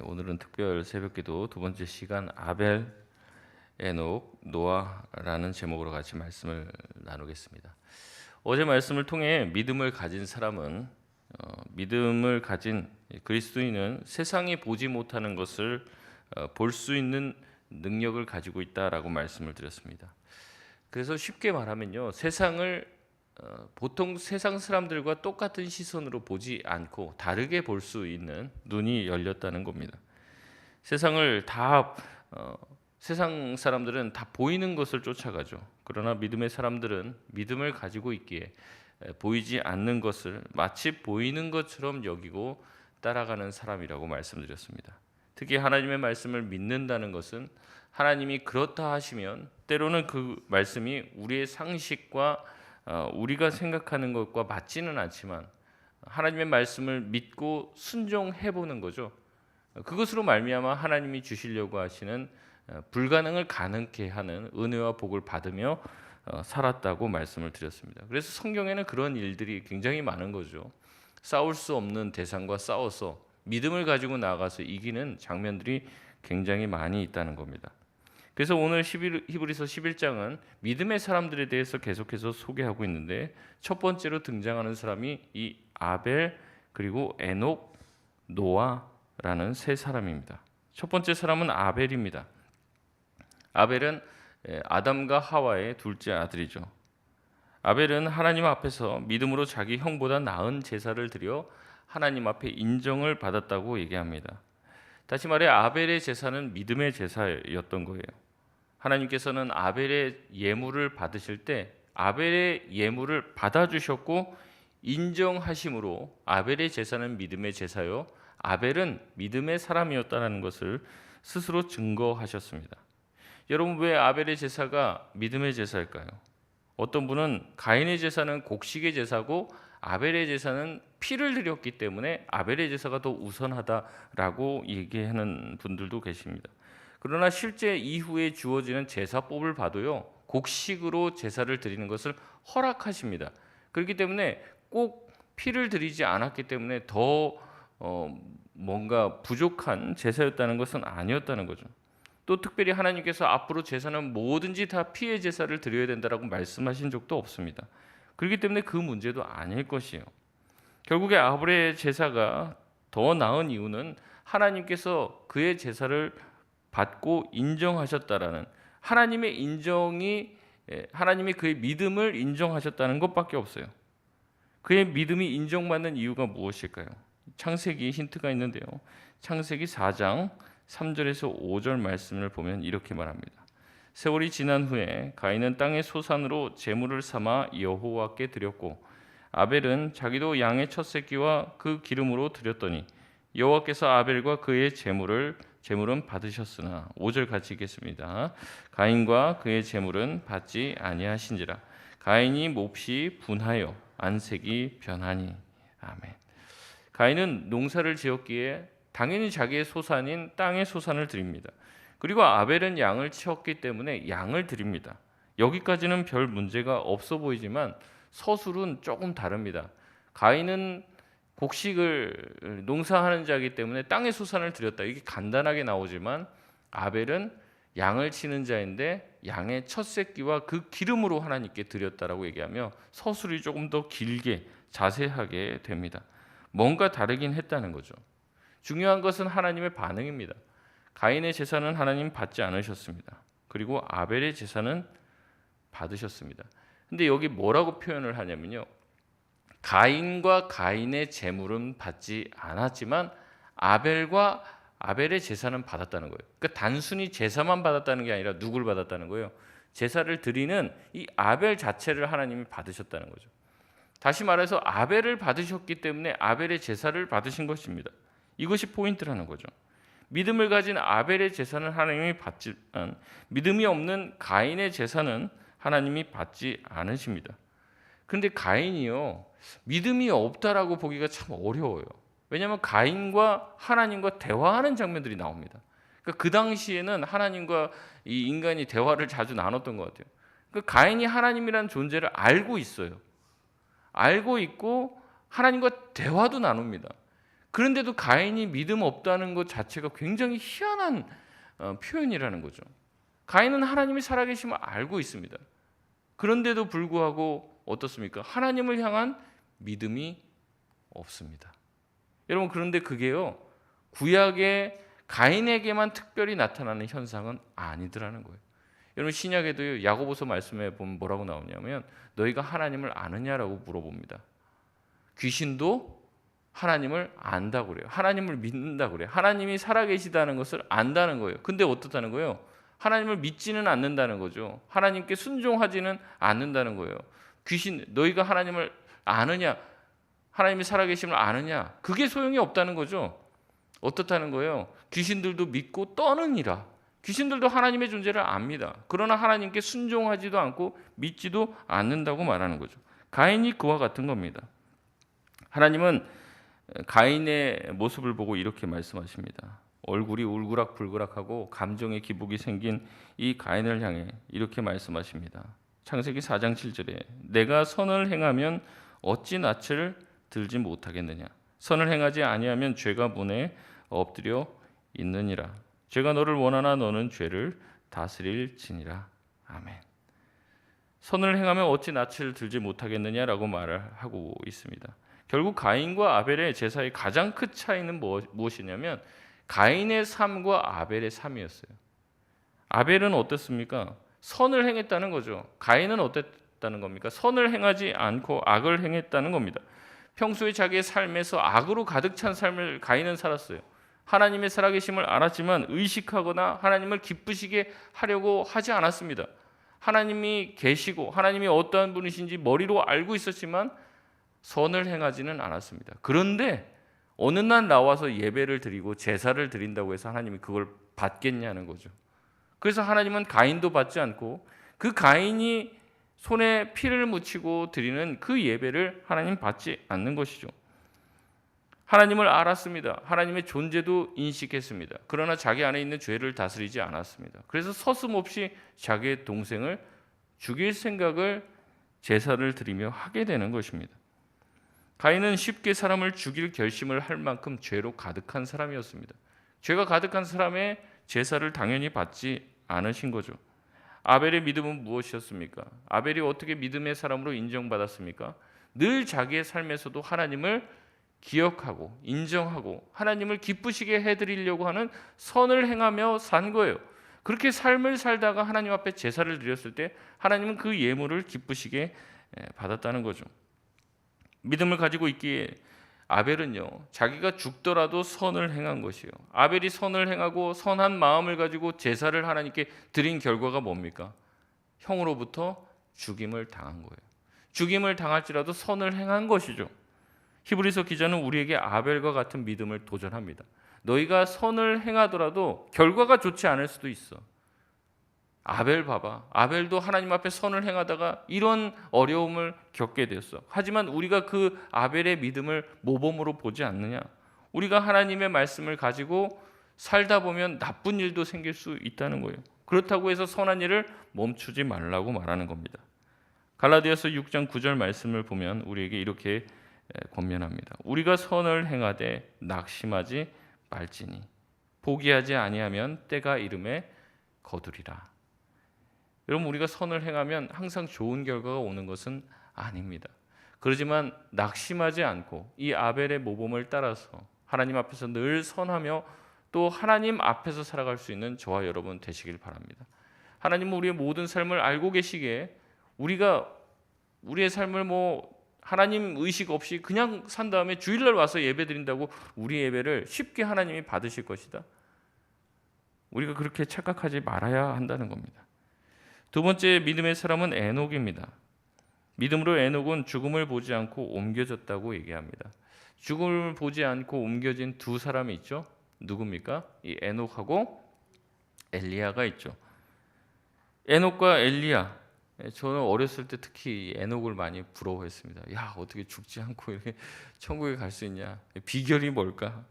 오늘은 특별 새벽기도 두 번째 시간 아벨, 에녹, 노아라는 제목으로 같이 말씀을 나누겠습니다. 어제 말씀을 통해 믿음을 가진 사람은 믿음을 가진 그리스도인은 세상이 보지 못하는 것을 볼 수 있는 능력을 가지고 있다라고 말씀을 드렸습니다. 그래서 쉽게 말하면요, 세상을 보통 세상 사람들과 똑같은 시선으로 보지 않고 다르게 볼 수 있는 눈이 열렸다는 겁니다. 세상을 다 세상 사람들은 다 보이는 것을 쫓아가죠. 그러나 믿음의 사람들은 믿음을 가지고 있기에 보이지 않는 것을 마치 보이는 것처럼 여기고 따라가는 사람이라고 말씀드렸습니다. 특히 하나님의 말씀을 믿는다는 것은 하나님이 그렇다 하시면 때로는 그 말씀이 우리의 상식과 우리가 생각하는 것과 맞지는 않지만 하나님의 말씀을 믿고 순종해 보는 거죠. 그것으로 말미암아 하나님이 주시려고 하시는 불가능을 가능케 하는 은혜와 복을 받으며 살았다고 말씀을 드렸습니다. 그래서 성경에는 그런 일들이 굉장히 많은 거죠. 싸울 수 없는 대상과 싸워서 믿음을 가지고 나아가서 이기는 장면들이 굉장히 많이 있다는 겁니다. 그래서 오늘 히브리서 11장은 믿음의 사람들에 대해서 계속해서 소개하고 있는데 첫 번째로 등장하는 사람이 이 아벨 그리고 에녹, 노아라는 세 사람입니다. 첫 번째 사람은 아벨입니다. 아벨은 아담과 하와의 둘째 아들이죠. 아벨은 하나님 앞에서 믿음으로 자기 형보다 나은 제사를 드려 하나님 앞에 인정을 받았다고 얘기합니다. 다시 말해 아벨의 제사는 믿음의 제사였던 거예요. 하나님께서는 아벨의 예물을 받으실 때 아벨의 예물을 받아주셨고 인정하심으로 아벨의 제사는 믿음의 제사요, 아벨은 믿음의 사람이었다는 것을 스스로 증거하셨습니다. 여러분, 왜 아벨의 제사가 믿음의 제사일까요? 어떤 분은 가인의 제사는 곡식의 제사고 아벨의 제사는 피를 드렸기 때문에 아벨의 제사가 더 우선하다라고 얘기하는 분들도 계십니다. 그러나 실제 이후에 주어지는 제사법을 봐도요, 곡식으로 제사를 드리는 것을 허락하십니다. 그렇기 때문에 꼭 피를 드리지 않았기 때문에 더 뭔가 부족한 제사였다는 것은 아니었다는 거죠. 또 특별히 하나님께서 앞으로 제사는 뭐든지 다 피의 제사를 드려야 된다라고 말씀하신 적도 없습니다. 그렇기 때문에 그 문제도 아닐 것이에요. 결국에 아벨의 제사가 더 나은 이유는 하나님께서 그의 제사를 받고 인정하셨다라는 하나님의 인정이, 하나님이 그의 믿음을 인정하셨다는 것밖에 없어요. 그의 믿음이 인정받는 이유가 무엇일까요? 창세기 힌트가 있는데요. 창세기 4장 3절에서 5절 말씀을 보면 이렇게 말합니다. 세월이 지난 후에 가인은 땅의 소산으로 제물을 삼아 여호와께 드렸고 아벨은 자기도 양의 첫 새끼와 그 기름으로 드렸더니 여호와께서 아벨과 그의 제물은 받으셨으나 5절 같이 읽겠습니다. 가인과 그의 제물은 받지 아니하신지라 가인이 몹시 분하여 안색이 변하니. 아멘. 가인은 농사를 지었기에 당연히 자기의 소산인 땅의 소산을 드립니다. 그리고 아벨은 양을 치었기 때문에 양을 드립니다. 여기까지는 별 문제가 없어 보이지만 서술은 조금 다릅니다. 가인은 곡식을 농사하는 자이기 때문에 땅의 소산을 드렸다. 이게 간단하게 나오지만 아벨은 양을 치는 자인데 양의 첫 새끼와 그 기름으로 하나님께 드렸다라고 얘기하며 서술이 조금 더 길게 자세하게 됩니다. 뭔가 다르긴 했다는 거죠. 중요한 것은 하나님의 반응입니다. 가인의 제사는 하나님 받지 않으셨습니다. 그리고 아벨의 제사는 받으셨습니다. 근데 여기 뭐라고 표현을 하냐면요, 가인과 가인의 제물은 받지 않았지만 아벨과 아벨의 제사는 받았다는 거예요. 그러니까 단순히 제사만 받았다는 게 아니라 누굴 받았다는 거예요? 제사를 드리는 이 아벨 자체를 하나님이 받으셨다는 거죠. 다시 말해서 아벨을 받으셨기 때문에 아벨의 제사를 받으신 것입니다. 이것이 포인트라는 거죠. 믿음을 가진 아벨의 제사는 하나님이 받지만 믿음이 없는 가인의 제사는 하나님이 받지 않으십니다. 그런데 가인이요, 믿음이 없다라고 보기가 참 어려워요. 왜냐하면 가인과 하나님과 대화하는 장면들이 나옵니다. 그러니까 그 당시에는 하나님과 이 인간이 대화를 자주 나눴던 것 같아요. 그러니까 가인이 하나님이라는 존재를 알고 있어요. 알고 있고 하나님과 대화도 나눕니다. 그런데도 가인이 믿음 없다는 것 자체가 굉장히 희한한 표현이라는 거죠. 가인은 하나님이 살아계심을 알고 있습니다. 그런데도 불구하고 어떻습니까? 하나님을 향한 믿음이 없습니다. 여러분, 그런데 그게요, 구약의 가인에게만 특별히 나타나는 현상은 아니더라는 거예요. 여러분, 신약에도 야고보서 말씀에 보면 뭐라고 나오냐면 너희가 하나님을 아느냐라고 물어봅니다. 귀신도 하나님을 안다고 그래요. 하나님을 믿는다고 그래요. 하나님이 살아계시다는 것을 안다는 거예요. 근데 어떻다는 거예요? 하나님을 믿지는 않는다는 거죠. 하나님께 순종하지는 않는다는 거예요. 귀신, 너희가 하나님을 아느냐, 하나님이 살아계심을 아느냐, 그게 소용이 없다는 거죠. 어떻다는 거예요? 귀신들도 믿고 떠느니라. 귀신들도 하나님의 존재를 압니다. 그러나 하나님께 순종하지도 않고 믿지도 않는다고 말하는 거죠. 가인이 그와 같은 겁니다. 하나님은 가인의 모습을 보고 이렇게 말씀하십니다. 얼굴이 울그락불그락하고 감정의 기복이 생긴 이 가인을 향해 이렇게 말씀하십니다. 창세기 4장 7절에 내가 선을 행하면 어찌 낯을 들지 못하겠느냐. 선을 행하지 아니하면 죄가 문에 엎드려 있느니라. 죄가 너를 원하나 너는 죄를 다스릴지니라. 아멘. 선을 행하면 어찌 낯을 들지 못하겠느냐라고 말을 하고 있습니다. 결국 가인과 아벨의 제사의 가장 큰 차이는 무엇이냐면 가인의 삶과 아벨의 삶이었어요. 아벨은 어땠습니까? 선을 행했다는 거죠. 가인은 어땠다는 겁니까? 선을 행하지 않고 악을 행했다는 겁니다. 평소에 자기의 삶에서 악으로 가득 찬 삶을 가인은 살았어요. 하나님의 살아계심을 알았지만 의식하거나 하나님을 기쁘시게 하려고 하지 않았습니다. 하나님이 계시고 하나님이 어떠한 분이신지 머리로 알고 있었지만 선을 행하지는 않았습니다. 그런데 어느 날 나와서 예배를 드리고 제사를 드린다고 해서 하나님이 그걸 받겠냐는 거죠. 그래서 하나님은 가인도 받지 않고 그 가인이 손에 피를 묻히고 드리는 그 예배를 하나님 받지 않는 것이죠. 하나님을 알았습니다. 하나님의 존재도 인식했습니다. 그러나 자기 안에 있는 죄를 다스리지 않았습니다. 그래서 서슴없이 자기의 동생을 죽일 생각을 제사를 드리며 하게 되는 것입니다. 가인은 쉽게 사람을 죽일 결심을 할 만큼 죄로 가득한 사람이었습니다. 죄가 가득한 사람의 제사를 당연히 받지 않으신 거죠. 아벨의 믿음은 무엇이었습니까? 아벨이 어떻게 믿음의 사람으로 인정받았습니까? 늘 자기의 삶에서도 하나님을 기억하고 인정하고 하나님을 기쁘시게 해드리려고 하는 선을 행하며 산 거예요. 그렇게 삶을 살다가 하나님 앞에 제사를 드렸을 때 하나님은 그 예물을 기쁘시게 받았다는 거죠. 믿음을 가지고 있기에 아벨은요, 자기가 죽더라도 선을 행한 것이에요. 아벨이 선을 행하고 선한 마음을 가지고 제사를 하나님께 드린 결과가 뭡니까? 형으로부터 죽임을 당한 거예요. 죽임을 당할지라도 선을 행한 것이죠. 히브리서 기자는 우리에게 아벨과 같은 믿음을 도전합니다. 너희가 선을 행하더라도 결과가 좋지 않을 수도 있어. 아벨 봐봐. 아벨도 하나님 앞에 선을 행하다가 이런 어려움을 겪게 되었어. 하지만 우리가 그 아벨의 믿음을 모범으로 보지 않느냐? 우리가 하나님의 말씀을 가지고 살다 보면 나쁜 일도 생길 수 있다는 거예요. 그렇다고 해서 선한 일을 멈추지 말라고 말하는 겁니다. 갈라디아서 6장 9절 말씀을 보면 우리에게 이렇게 권면합니다. 우리가 선을 행하되 낙심하지 말지니 포기하지 아니하면 때가 이름에 거두리라. 여러분, 우리가 선을 행하면 항상 좋은 결과가 오는 것은 아닙니다. 그렇지만 낙심하지 않고 이 아벨의 모범을 따라서 하나님 앞에서 늘 선하며 또 하나님 앞에서 살아갈 수 있는 저와 여러분 되시길 바랍니다. 하나님은 우리의 모든 삶을 알고 계시기에 우리가 우리의 삶을 하나님 의식 없이 그냥 산 다음에 주일날 와서 예배 드린다고 우리 예배를 쉽게 하나님이 받으실 것이다. 우리가 그렇게 착각하지 말아야 한다는 겁니다. 두 번째 믿음의 사람은 에녹입니다. 믿음으로 에녹은 죽음을 보지 않고 옮겨졌다고 얘기합니다. 죽음을 보지 않고 옮겨진 두 사람이 있죠. 누굽니까? 이 에녹하고 엘리야가 있죠. 에녹과 엘리야, 저는 어렸을 때 특히 에녹을 많이 부러워했습니다. 야, 어떻게 죽지 않고 이렇게 천국에 갈 수 있냐? 비결이 뭘까?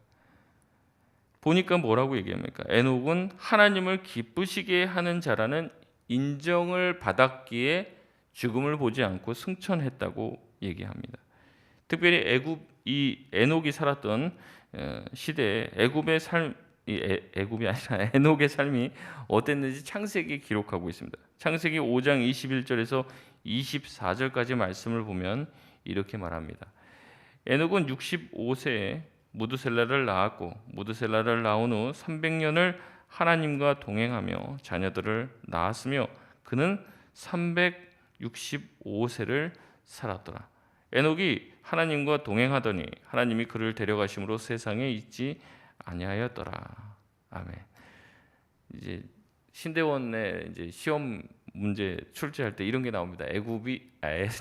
보니까 뭐라고 얘기합니까? 에녹은 하나님을 기쁘시게 하는 자라는 인정을 받았기에 죽음을 보지 않고 승천했다고 얘기합니다. 특별히 이 에녹이 살았던 시대에 애굽의 애굽이 아니라 에녹의 삶이 어땠는지 창세기에 기록하고 있습니다. 창세기 5장 21절에서 24절까지 말씀을 보면 이렇게 말합니다. 에녹은 65세에 무드셀라를 낳았고 무드셀라를 낳은 후 300년을 하나님과 동행하며 자녀들을 낳았으며 그는 365세를 살았더라. 에녹이 하나님과 동행하더니 하나님이 그를 데려가심으로 세상에 있지 아니하였더라. 아멘. 이제 신대원에 이제 시험 문제 출제할 때 이런 게 나옵니다.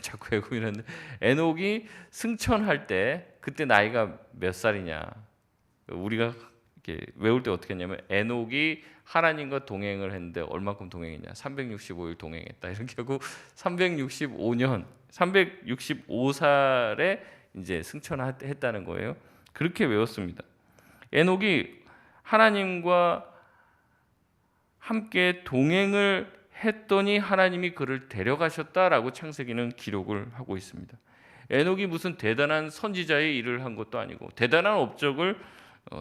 자꾸 애굽이라는데 에녹이 승천할 때 그때 나이가 몇 살이냐? 우리가 이렇게 외울 때 어떻게 했냐면 에녹이 하나님과 동행을 했는데 얼마큼 동행했냐? 365일 동행했다. 이렇게 하고 365살에 이제 승천했다는 거예요. 그렇게 외웠습니다. 에녹이 하나님과 함께 동행을 했더니 하나님이 그를 데려가셨다라고 창세기는 기록을 하고 있습니다. 에녹이 무슨 대단한 선지자의 일을 한 것도 아니고 대단한 업적을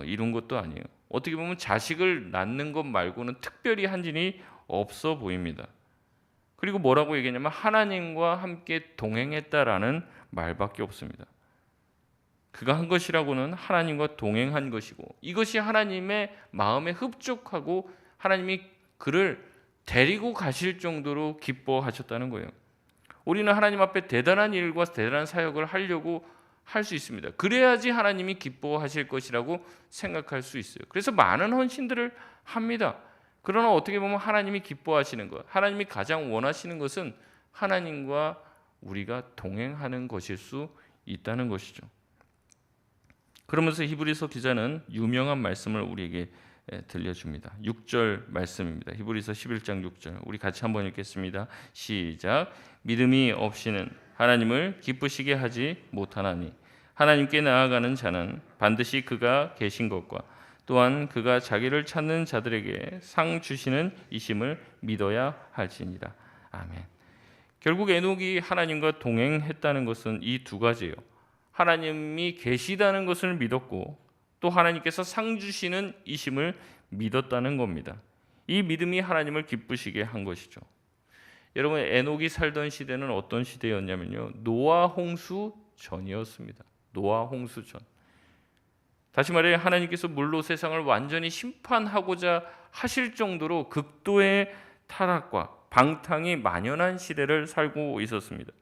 이룬 것도 아니에요. 어떻게 보면 자식을 낳는 것 말고는 특별히 한 일이 없어 보입니다. 그리고 뭐라고 얘기했냐면 하나님과 함께 동행했다라는 말밖에 없습니다. 그가 한 것이라고는 하나님과 동행한 것이고 이것이 하나님의 마음에 흡족하고 하나님이 그를 데리고 가실 정도로 기뻐하셨다는 거예요. 우리는 하나님 앞에 대단한 일과 대단한 사역을 하려고 할 수 있습니다. 그래야지 하나님이 기뻐하실 것이라고 생각할 수 있어요. 그래서 많은 헌신들을 합니다. 그러나 어떻게 보면 하나님이 기뻐하시는 것, 하나님이 가장 원하시는 것은 하나님과 우리가 동행하는 것일 수 있다는 것이죠. 그러면서 히브리서 기자는 유명한 말씀을 우리에게 들려줍니다. 6절 말씀입니다. 히브리서 11장 6절 우리 같이 한번 읽겠습니다. 시작. 믿음이 없이는 하나님을 기쁘시게 하지 못하나니 하나님께 나아가는 자는 반드시 그가 계신 것과 또한 그가 자기를 찾는 자들에게 상 주시는 이심을 믿어야 할지니라. 아멘. 결국 에녹이 하나님과 동행했다는 것은 이 두 가지예요. 하나님이 계시다는 것을 믿었고 또 하나님께서 상 주시는 이심을 믿었다는 겁니다. 이 믿음이 하나님을 기쁘시게 한 것이죠. 여러분, 에녹이 살던 시대는 어떤 시대였냐면요, 노아 홍수 전이었습니다. 노아 홍수 전. 다시 말해 하나님께서 물로 세상을 완전히 심판하고자 하실 정도로 극도의 타락과 방탕이 만연한 시대를 살고 있었습니다.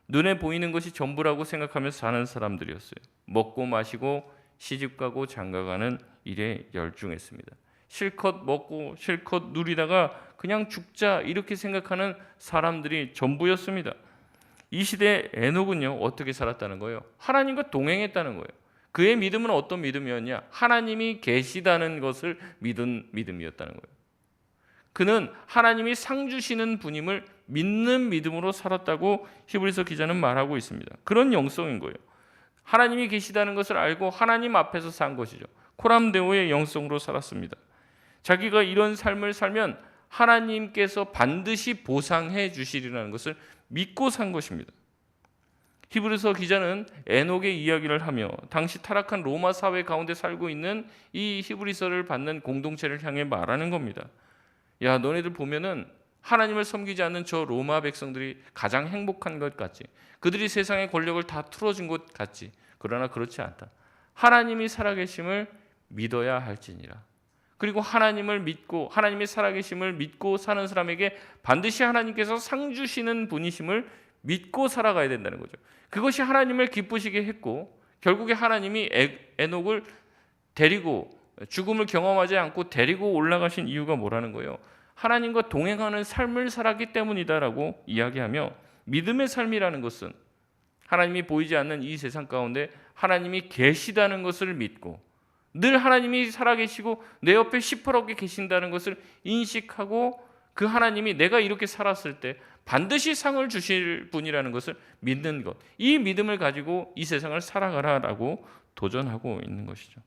눈에 보이는 것이 전부라고 생각하면서 사는 사람들이었어요. 먹고 마시고 시집가고 장가가는 일에 열중했습니다. 실컷 먹고 실컷 누리다가 그냥 죽자 이렇게 생각하는 사람들이 전부였습니다. 이 시대에 에녹은요 어떻게 살았다는 거예요? 하나님과 동행했다는 거예요. 그의 믿음은 어떤 믿음이었냐? 하나님이 계시다는 것을 믿은 믿음이었다는 거예요. 그는 하나님이 상 주시는 분임을 믿는 믿음으로 살았다고 히브리서 기자는 말하고 있습니다. 그런 영성인 거예요. 하나님이 계시다는 것을 알고 하나님 앞에서 산 것이죠. 코람데오의 영성으로 살았습니다. 자기가 이런 삶을 살면 하나님께서 반드시 보상해 주시리라는 것을 믿고 산 것입니다. 히브리서 기자는 에녹의 이야기를 하며 당시 타락한 로마 사회 가운데 살고 있는 이 히브리서를 받는 공동체를 향해 말하는 겁니다. 야, 너네들 보면은 하나님을 섬기지 않는 저 로마 백성들이 가장 행복한 것 같지. 그들이 세상의 권력을 다 틀어준 것 같지. 그러나 그렇지 않다. 하나님이 살아계심을 믿어야 할지니라. 그리고 하나님을 믿고 하나님의 살아계심을 믿고 사는 사람에게 반드시 하나님께서 상 주시는 분이심을 믿고 살아가야 된다는 거죠. 그것이 하나님을 기쁘시게 했고 결국에 하나님이 에녹을 데리고 죽음을 경험하지 않고 데리고 올라가신 이유가 뭐라는 거예요? 하나님과 동행하는 삶을 살았기 때문이다라고 이야기하며 믿음의 삶이라는 것은 하나님이 보이지 않는 이 세상 가운데 하나님이 계시다는 것을 믿고 늘 하나님이 살아계시고 내 옆에 시퍼렇게 계신다는 것을 인식하고 그 하나님이 내가 이렇게 살았을 때 반드시 상을 주실 분이라는 것을 믿는 것, 이 믿음을 가지고 이 세상을 살아가라라고 도전하고 있는 것이죠.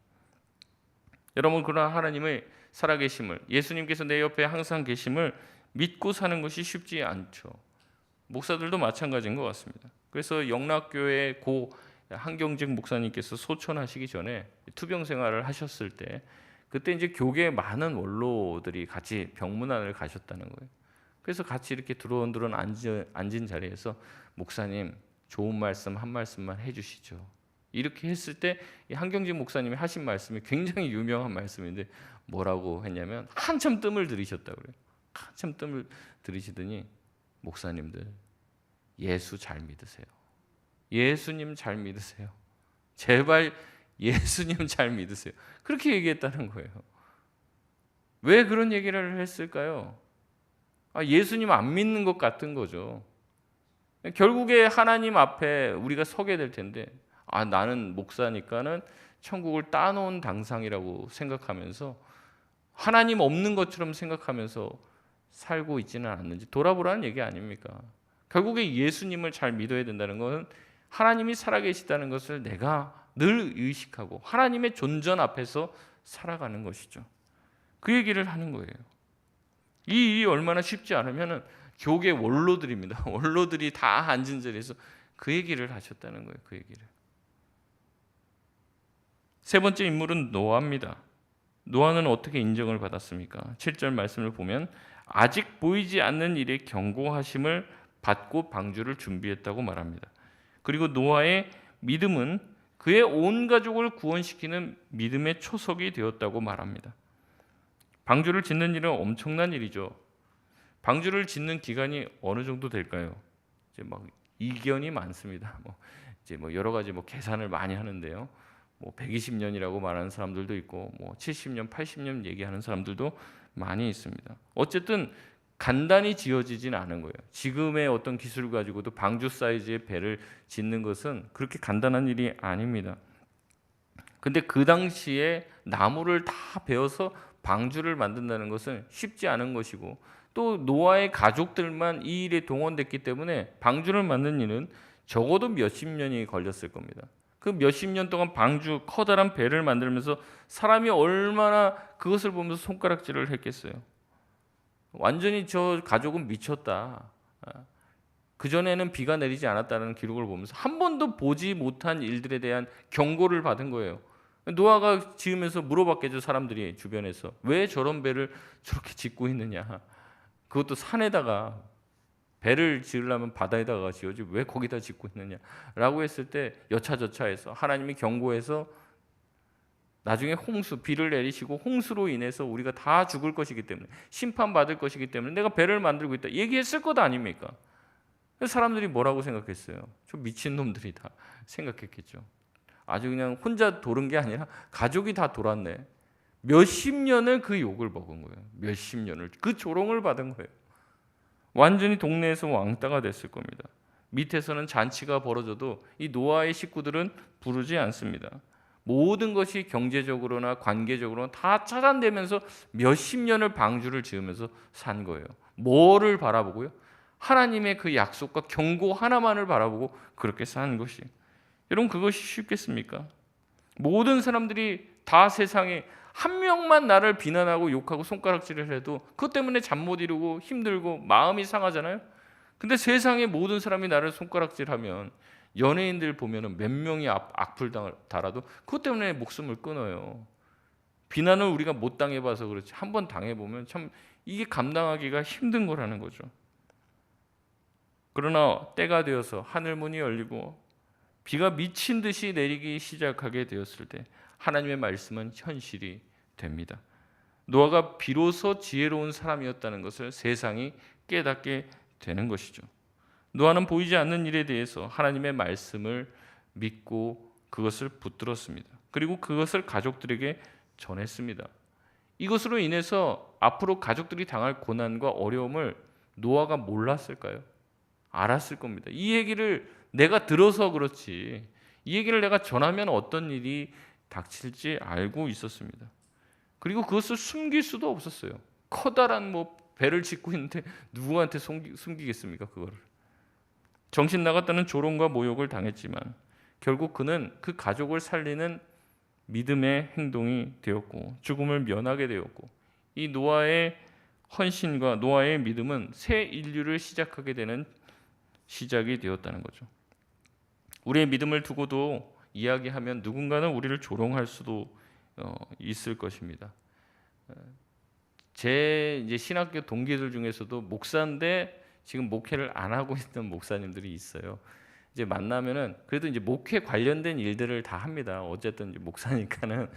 여러분, 그러나 하나님의 살아계심을, 예수님께서 내 옆에 항상 계심을 믿고 사는 것이 쉽지 않죠. 목사들도 마찬가지인 것 같습니다. 그래서 영락교회 고 한경직 목사님께서 소천하시기 전에 투병 생활을 하셨을 때 그때 이제 교계 많은 원로들이 같이 병문안을 가셨다는 거예요. 그래서 같이 이렇게 두런두런 앉은 자리에서 목사님 좋은 말씀 한 말씀만 해주시죠. 이렇게 했을 때 이 한경직 목사님이 하신 말씀이 굉장히 유명한 말씀인데 뭐라고 했냐면 한참 뜸을 들이셨다고 그래요. 한참 뜸을 들이시더니 목사님들 예수 잘 믿으세요. 예수님 잘 믿으세요. 제발 예수님 잘 믿으세요. 그렇게 얘기했다는 거예요. 왜 그런 얘기를 했을까요? 예수님 안 믿는 것 같은 거죠. 결국에 하나님 앞에 우리가 서게 될 텐데 나는 목사니까는 천국을 따놓은 당상이라고 생각하면서 하나님 없는 것처럼 생각하면서 살고 있지는 않는지 돌아보라는 얘기 아닙니까? 결국에 예수님을 잘 믿어야 된다는 것은 하나님이 살아계시다는 것을 내가 늘 의식하고 하나님의 존전 앞에서 살아가는 것이죠. 그 얘기를 하는 거예요. 이 일이 얼마나 쉽지 않으면은 교계 원로들입니다. 원로들이 다 앉은 자리에서 그 얘기를 하셨다는 거예요. 그 얘기를. 세 번째 인물은 노아입니다. 노아는 어떻게 인정을 받았습니까? 7절 말씀을 보면 아직 보이지 않는 일에 경고하심을 받고 방주를 준비했다고 말합니다. 그리고 노아의 믿음은 그의 온 가족을 구원시키는 믿음의 초석이 되었다고 말합니다. 방주를 짓는 일은 엄청난 일이죠. 방주를 짓는 기간이 어느 정도 될까요? 이제 막 이견이 많습니다. 이제 여러 가지 계산을 많이 하는데요. 120년이라고 말하는 사람들도 있고 70년, 80년 얘기하는 사람들도 많이 있습니다. 어쨌든 간단히 지어지진 않은 거예요. 지금의 어떤 기술을 가지고도 방주 사이즈의 배를 짓는 것은 그렇게 간단한 일이 아닙니다. 근데 그 당시에 나무를 다 베어서 방주를 만든다는 것은 쉽지 않은 것이고 또 노아의 가족들만 이 일에 동원됐기 때문에 방주를 만드는 일은 적어도 몇십 년이 걸렸을 겁니다. 그 몇십 년 동안 방주 커다란 배를 만들면서 사람이 얼마나 그것을 보면서 손가락질을 했겠어요. 완전히 저 가족은 미쳤다. 그전에는 비가 내리지 않았다는 기록을 보면서 한 번도 보지 못한 일들에 대한 경고를 받은 거예요. 노아가 지으면서 물어봤겠죠. 사람들이 주변에서 왜 저런 배를 저렇게 짓고 있느냐. 그것도 산에다가 배를 지으려면 바다에다가 지어지 왜 거기다 짓고 있느냐라고 했을 때 여차저차해서 하나님이 경고해서 나중에 비를 내리시고 홍수로 인해서 우리가 다 죽을 것이기 때문에 심판받을 것이기 때문에 내가 배를 만들고 있다 얘기했을 것 아닙니까? 사람들이 뭐라고 생각했어요? 저 미친놈들이다 생각했겠죠. 아주 그냥 혼자 돌은 게 아니라 가족이 다 돌았네. 몇십 년을 그 욕을 먹은 거예요. 몇십 년을 그 조롱을 받은 거예요. 완전히 동네에서 왕따가 됐을 겁니다. 밑에서는 잔치가 벌어져도 이 노아의 식구들은 부르지 않습니다. 모든 것이 경제적으로나 관계적으로나 다 차단되면서 몇십 년을 방주를 지으면서 산 거예요. 뭐를 바라보고요? 하나님의 그 약속과 경고 하나만을 바라보고 그렇게 산 것이. 여러분 그것이 쉽겠습니까? 모든 사람들이 다 세상에 한 명만 나를 비난하고 욕하고 손가락질을 해도 그것 때문에 잠 못 이루고 힘들고 마음이 상하잖아요. 근데 세상의 모든 사람이 나를 손가락질하면 연예인들 보면은 몇 명이 악플 달아도 그것 때문에 목숨을 끊어요. 비난을 우리가 못 당해봐서 그렇지 한번 당해보면 참 이게 감당하기가 힘든 거라는 거죠. 그러나 때가 되어서 하늘문이 열리고 비가 미친 듯이 내리기 시작하게 되었을 때 하나님의 말씀은 현실이 됩니다. 노아가 비로소 지혜로운 사람이었다는 것을 세상이 깨닫게 되는 것이죠. 노아는 보이지 않는 일에 대해서 하나님의 말씀을 믿고 그것을 붙들었습니다. 그리고 그것을 가족들에게 전했습니다. 이것으로 인해서 앞으로 가족들이 당할 고난과 어려움을 노아가 몰랐을까요? 알았을 겁니다. 이 얘기를 내가 들어서 그렇지 이 얘기를 내가 전하면 어떤 일이 닥칠지 알고 있었습니다. 그리고 그것을 숨길 수도 없었어요. 커다란 배를 짓고 있는데 누구한테 숨기겠습니까? 그거를. 정신 나갔다는 조롱과 모욕을 당했지만 결국 그는 그 가족을 살리는 믿음의 행동이 되었고 죽음을 면하게 되었고 이 노아의 헌신과 노아의 믿음은 새 인류를 시작하게 되는 시작이 되었다는 거죠. 우리의 믿음을 두고도 이야기하면 누군가는 우리를 조롱할 수도 있을 것입니다. 제 이제 신학교 동기들 중에서도 목사인데 지금 목회를 안 하고 있는 목사님들이 있어요. 이제 만나면은 그래도 이제 목회 관련된 일들을 다 합니다. 어쨌든 이제 목사니까는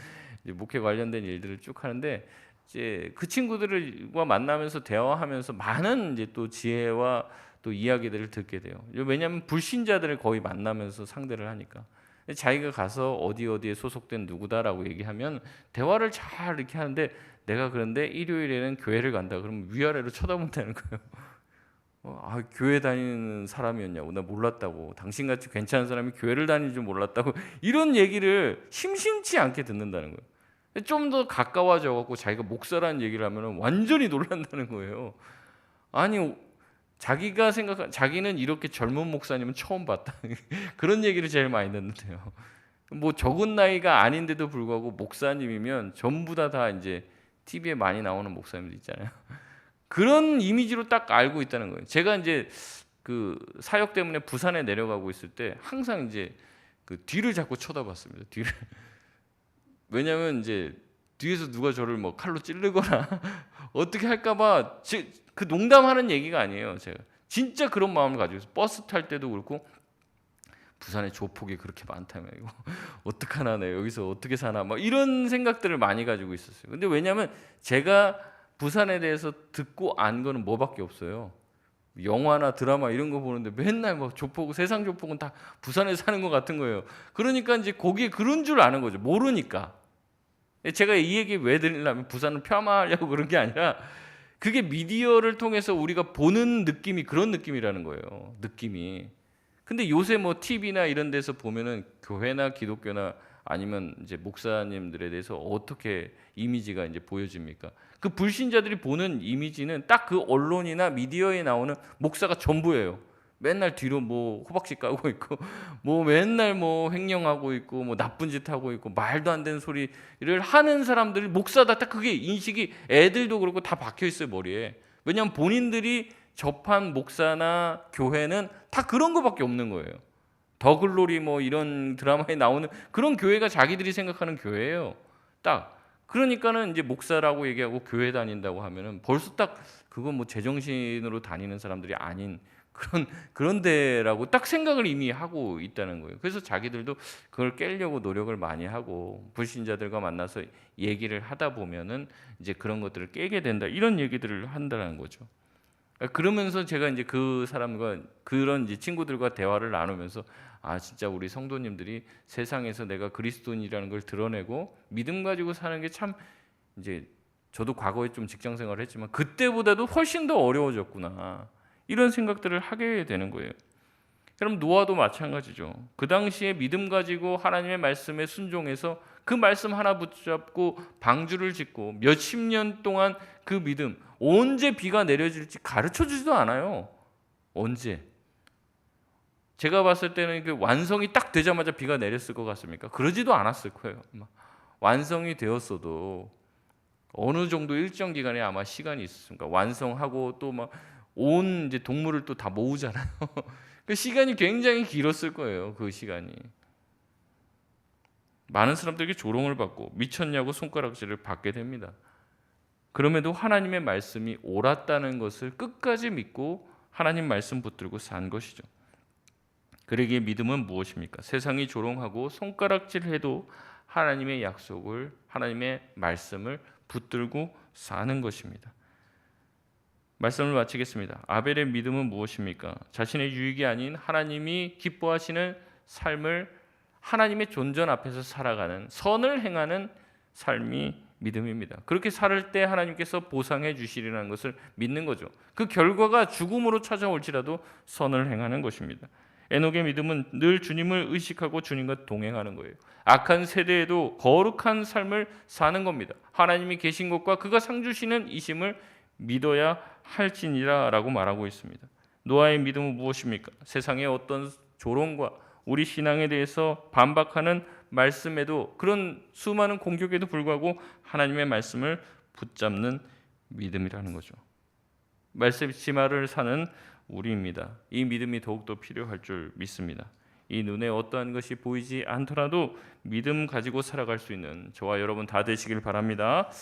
이제 목회 관련된 일들을 쭉 하는데 이제 그 친구들과 만나면서 대화하면서 많은 이제 또 지혜와 또 이야기들을 듣게 돼요. 왜냐하면 불신자들을 거의 만나면서 상대를 하니까. 자기가 가서 어디에 소속된 누구다라고 얘기하면 대화를 잘 이렇게 하는데 내가 그런데 일요일에는 교회를 간다. 그러면 위아래로 쳐다본다는 거예요. 교회 다니는 사람이었냐고. 나 몰랐다고. 당신같이 괜찮은 사람이 교회를 다니는 줄 몰랐다고. 이런 얘기를 심심치 않게 듣는다는 거예요. 좀 더 가까워져 갖고 자기가 목사라는 얘기를 하면 완전히 놀란다는 거예요. 아니 자기는 이렇게 젊은 목사님은 처음 봤다. 그런 얘기를 제일 많이 듣는데요. 뭐 적은 나이가 아닌데도 불구하고 목사님이면 전부 다 이제 TV에 많이 나오는 목사님들 있잖아요. 그런 이미지로 딱 알고 있다는 거예요. 제가 이제 그 사역 때문에 부산에 내려가고 있을 때 항상 이제 그 뒤를 자꾸 쳐다봤습니다. 뒤를. 왜냐하면 이제 뒤에서 누가 저를 뭐 칼로 찌르거나 어떻게 할까봐 그 농담하는 얘기가 아니에요. 제가 진짜 그런 마음을 가지고 있어요. 버스 탈 때도 그렇고 부산에 조폭이 그렇게 많다며 이거 어떡하나 내 여기서 어떻게 사나 막 이런 생각들을 많이 가지고 있었어요. 근데 왜냐하면 제가 부산에 대해서 듣고 안 거는 뭐밖에 없어요. 영화나 드라마 이런 거 보는데 맨날 뭐 세상 조폭은 다 부산에 사는 것 같은 거예요. 그러니까 이제 거기에 그런 줄 아는 거죠. 모르니까. 제가 이 얘기 왜 드리려면 부산을 폄하하려고 그런 게 아니라 그게 미디어를 통해서 우리가 보는 느낌이 그런 느낌이라는 거예요. 느낌이. 근데 요새 뭐 TV나 이런 데서 보면은 교회나 기독교나 아니면 이제 목사님들에 대해서 어떻게 이미지가 이제 보여집니까? 그 불신자들이 보는 이미지는 딱 그 언론이나 미디어에 나오는 목사가 전부예요. 맨날 뒤로 뭐 호박씨 까고 있고 뭐 맨날 뭐 횡령하고 있고 뭐 나쁜 짓 하고 있고 말도 안 되는 소리를 하는 사람들이 목사다. 딱 그게 인식이 애들도 그렇고 다 박혀 있어요, 머리에. 왜냐하면 본인들이 접한 목사나 교회는 다 그런 거밖에 없는 거예요. 더 글로리 뭐 이런 드라마에 나오는 그런 교회가 자기들이 생각하는 교회예요. 딱. 그러니까는 이제 목사라고 얘기하고 교회 다닌다고 하면은 벌써 딱 그건 뭐 제정신으로 다니는 사람들이 아닌 그런 데라고 딱 생각을 이미 하고 있다는 거예요. 그래서 자기들도 그걸 깨려고 노력을 많이 하고 불신자들과 만나서 얘기를 하다 보면은 이제 그런 것들을 깨게 된다. 이런 얘기들을 한다는 거죠. 그러면서 제가 이제 그 사람과 그런 이제 친구들과 대화를 나누면서 진짜 우리 성도님들이 세상에서 내가 그리스도인이라는 걸 드러내고 믿음 가지고 사는 게 참 이제 저도 과거에 좀 직장 생활을 했지만 그때보다도 훨씬 더 어려워졌구나. 이런 생각들을 하게 되는 거예요. 그럼 노아도 마찬가지죠. 그 당시에 믿음 가지고 하나님의 말씀에 순종해서 그 말씀 하나 붙잡고 방주를 짓고 몇십 년 동안 그 믿음 언제 비가 내려질지 가르쳐 주지도 않아요. 언제? 제가 봤을 때는 그 완성이 딱 되자마자 비가 내렸을 것 같습니까? 그러지도 않았을 거예요. 완성이 되었어도 어느 정도 일정 기간에 아마 시간이 있었습니다. 완성하고 또 막 온 이제 동물을 또 다 모으잖아요. 그 시간이 굉장히 길었을 거예요. 그 시간이. 많은 사람들에게 조롱을 받고 미쳤냐고 손가락질을 받게 됩니다. 그럼에도 하나님의 말씀이 옳았다는 것을 끝까지 믿고 하나님 말씀 붙들고 산 것이죠. 그러기에 믿음은 무엇입니까? 세상이 조롱하고 손가락질해도 하나님의 약속을, 하나님의 말씀을 붙들고 사는 것입니다. 말씀을 마치겠습니다. 아벨의 믿음은 무엇입니까? 자신의 유익이 아닌 하나님이 기뻐하시는 삶을 하나님의 존전 앞에서 살아가는 선을 행하는 삶이 믿음입니다. 그렇게 살 때 하나님께서 보상해 주시리라는 것을 믿는 거죠. 그 결과가 죽음으로 찾아올지라도 선을 행하는 것입니다. 에녹의 믿음은 늘 주님을 의식하고 주님과 동행하는 거예요. 악한 세대에도 거룩한 삶을 사는 겁니다. 하나님이 계신 것과 그가 상 주시는 이심을 믿어야 할지니라 라고 말하고 있습니다. 노아의 믿음은 무엇입니까? 세상의 어떤 조롱과 우리 신앙에 대해서 반박하는 말씀에도 그런 수많은 공격에도 불구하고 하나님의 말씀을 붙잡는 믿음이라는 거죠. 말씀 지마를 사는 우리입니다. 이 믿음이 더욱더 필요할 줄 믿습니다. 이 눈에 어떠한 것이 보이지 않더라도 믿음 가지고 살아갈 수 있는 저와 여러분 다 되시길 바랍니다.